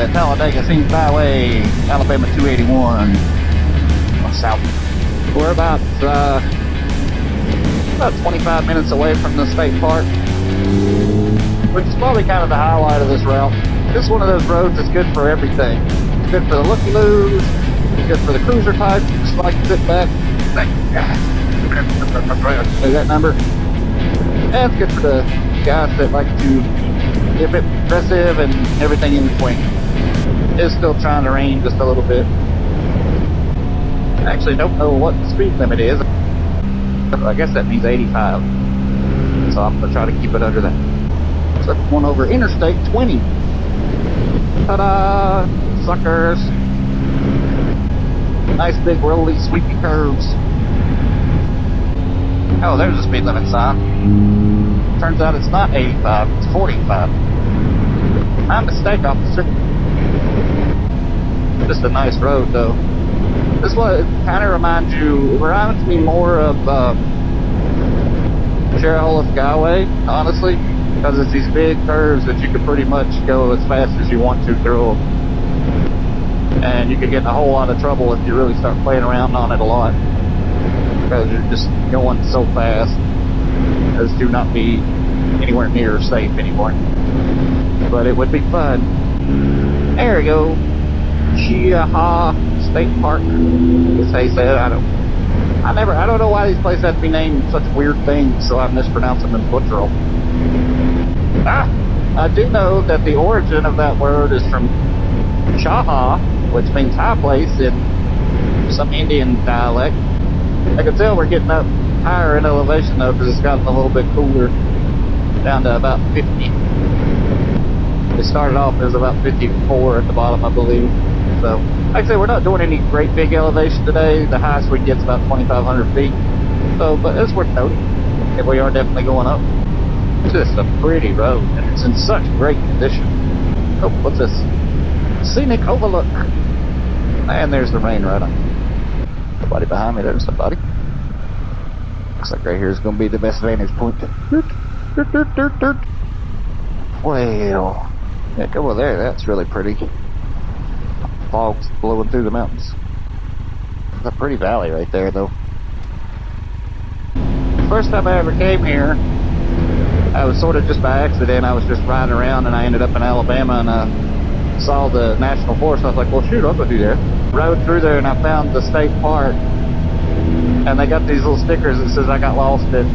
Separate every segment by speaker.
Speaker 1: the Talladega Scenic Byway, Alabama 281, south. We're about 25 minutes away from the state park, which is probably kind of the highlight of this route. This is one of those roads that's good for everything. It's good for the looky-loos, it's good for the cruiser types, just like to sit back. Say that number. And it's good for the guys that like to be a bit aggressive and everything in between. It's still trying to rain just a little bit. I actually don't know what the speed limit is. I guess that means 85. So I'm going to try to keep it under that. So I'm going over Interstate 20. Ta-da! Suckers! Nice big rolly sweepy curves. Oh, there's a speed limit sign. Turns out it's not 85, it's 45. My mistake, officer. Just a nice road, though. This one kind of reminds me more of Cherohala Skyway, honestly, because it's these big curves that you can pretty much go as fast as you want to through them. And you can get in a whole lot of trouble if you really start playing around on it a lot, because you're just going so fast as to not be anywhere near safe anymore. But it would be fun. There we go. Cheaha State Park. As they said, I don't know why these places have to be named such weird things, so I mispronounce them and butcher them. I do know that the origin of that word is from Cherohala, which means high place in some Indian dialect. I can tell we're getting up higher in elevation though, because it's gotten a little bit cooler, down to about 50. It started off as about 54 at the bottom, I believe. So, like I say, we're not doing any great big elevation today. The highest we get is about 2,500 feet. So, but it's worth noting. And we are definitely going up. It's just a pretty road, and it's in such great condition. Oh, what's this? Scenic Overlook. And there's the rain right on. Somebody behind me, there's somebody. Looks like right here is going to be the best vantage point. Well, yeah, go over there. That's really pretty. Fog's blowing through the mountains. It's a pretty valley right there, though. First time I ever came here, I was sort of just by accident. I was just riding around, and I ended up in Alabama, and I saw the National Forest. I was like, well, shoot, I'll go do that. Rode through there, and I found the state park, and they got these little stickers that says I got lost at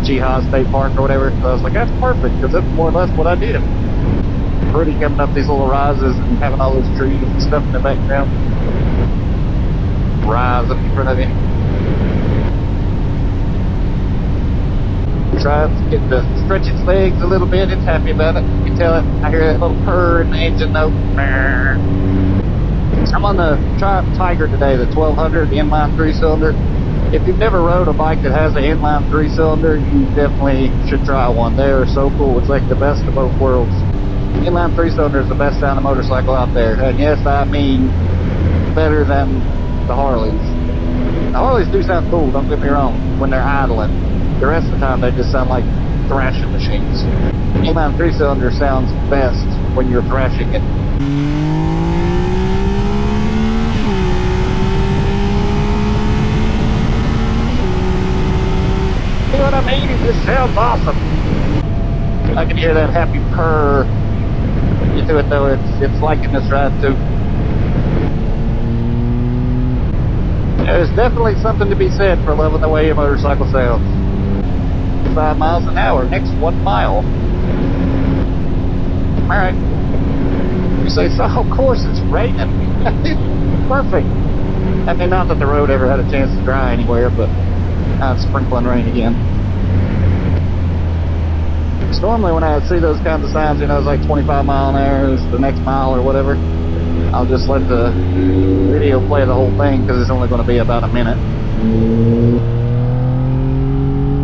Speaker 1: Cheaha State Park or whatever. So I was like, that's perfect, because that's more or less what I did. Pretty, coming up these little rises and having all those trees and stuff in the background. Rise up in front of you. Trying to get to stretch its legs a little bit. It's happy about it. You can tell it. I hear that little purr in the engine note. I'm on the Triumph Tiger today, the 1200, the inline 3-cylinder. If you've never rode a bike that has an inline 3-cylinder, you definitely should try one. They are so cool. It's like the best of both worlds. Inline 3-cylinder is the best sounding motorcycle out there. And yes, I mean better than the Harleys. The Harleys do sound cool, don't get me wrong, when they're idling. The rest of the time, they just sound like thrashing machines. Inline 3-cylinder sounds best when you're thrashing it. You know what I mean? It just sounds awesome. I can hear that happy purr. You do it though, it's liking this ride too. There's definitely something to be said for loving the way your motorcycle sounds. 5 miles an hour, next 1 mile. Alright. You say, so of course it's raining. Perfect. I mean, not that the road ever had a chance to dry anywhere, but now it's sprinkling rain again. Normally when I see those kinds of signs, you know, it's like 25 mile an hour, it's the next mile or whatever, I'll just let the video play the whole thing, because it's only going to be about a minute.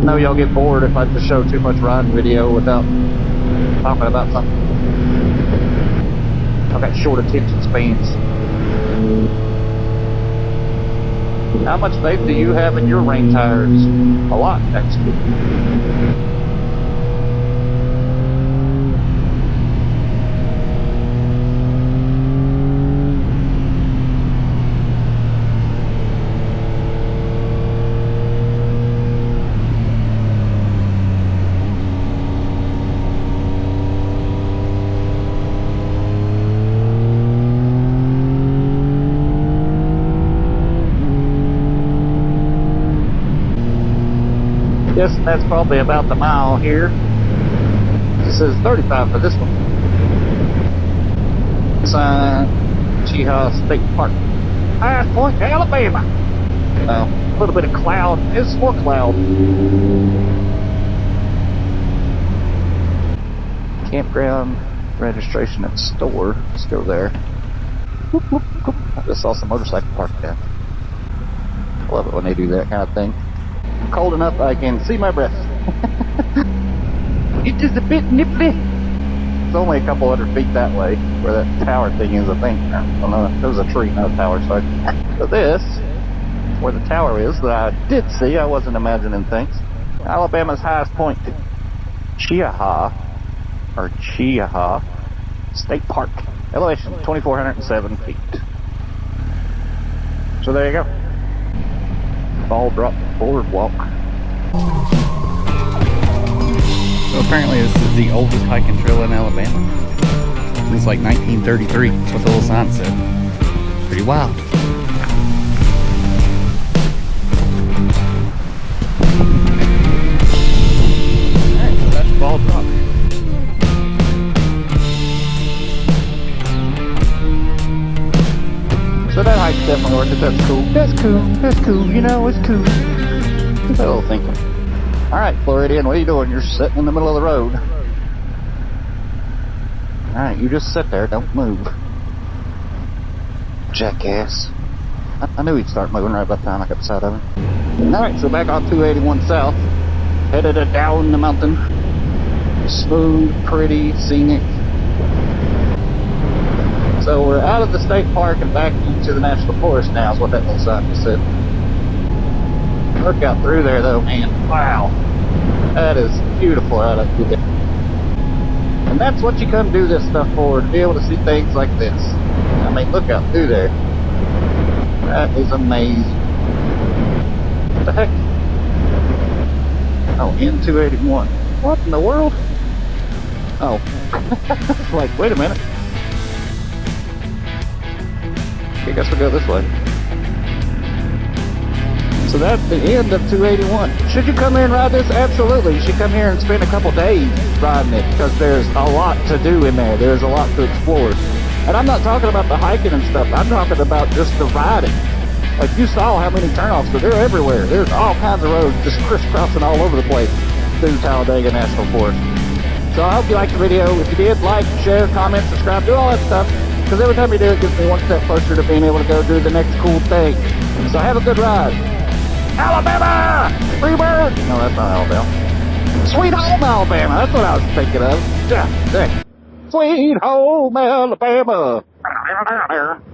Speaker 1: I know y'all get bored if I just show too much riding video without talking about something. I've got short attention spans. How much faith do you have in your rain tires? A lot, actually. guessing that's probably about the mile here. It says 35 for this one. Mount Cheaha State Park. Highest point, Alabama. A little bit of cloud. It's more cloud. Campground registration at store. Let's go there. Whoop, whoop, whoop. I just saw some motorcycle parked down. I love it when they do that kind of thing. Cold enough I can see my breath. It is a bit nipply. It's only a couple hundred feet that way, where that tower thing is, I think. I don't know. It was a tree, not a tower. So this is where the tower is that I did see. I wasn't imagining things. Alabama's highest point, Cherohala, or Cheaha State Park. Elevation 2,407 feet. So there you go. Ball drop boardwalk.
Speaker 2: So apparently this is the oldest hiking trail in Alabama. It's like 1933. That's what the little sign said. Pretty wild. Alright, so that's Ball Drop.
Speaker 1: So that hike's definitely worth it. That's cool. That's cool. That's cool. You know, it's cool. What's that little thinking? Alright, Floridian, what are you doing? You're sitting in the middle of the road. Alright, you just sit there. Don't move. Jackass. I knew he'd start moving right by the time I got beside of him. Alright, so back on 281 South. Headed down the mountain. Smooth, pretty, scenic. So we're out of the state park and back into the National Forest now, is what that little sign just said. Look out through there though, man. Wow. That is beautiful out through there. And that's what you come do this stuff for, to be able to see things like this. I mean, look out through there. That is amazing. What the heck? Oh, N281. What in the world? Oh. Like, wait a minute. I guess we'll go this way. So that's the end of 281. Should you come here and ride this? Absolutely. You should come here and spend a couple days riding it, because there's a lot to do in there. There's a lot to explore. And I'm not talking about the hiking and stuff. I'm talking about just the riding. Like, you saw how many turnoffs, but they're everywhere. There's all kinds of roads just crisscrossing all over the place through Talladega National Forest. So I hope you liked the video. If you did, like, share, comment, subscribe, do all that stuff. Because every time you do it, gets me one step closer to being able to go do the next cool thing. So have a good ride. Alabama! Free bird! No, that's not Alabama. Sweet home Alabama! That's what I was thinking of. Yeah, dang. Sweet home Alabama!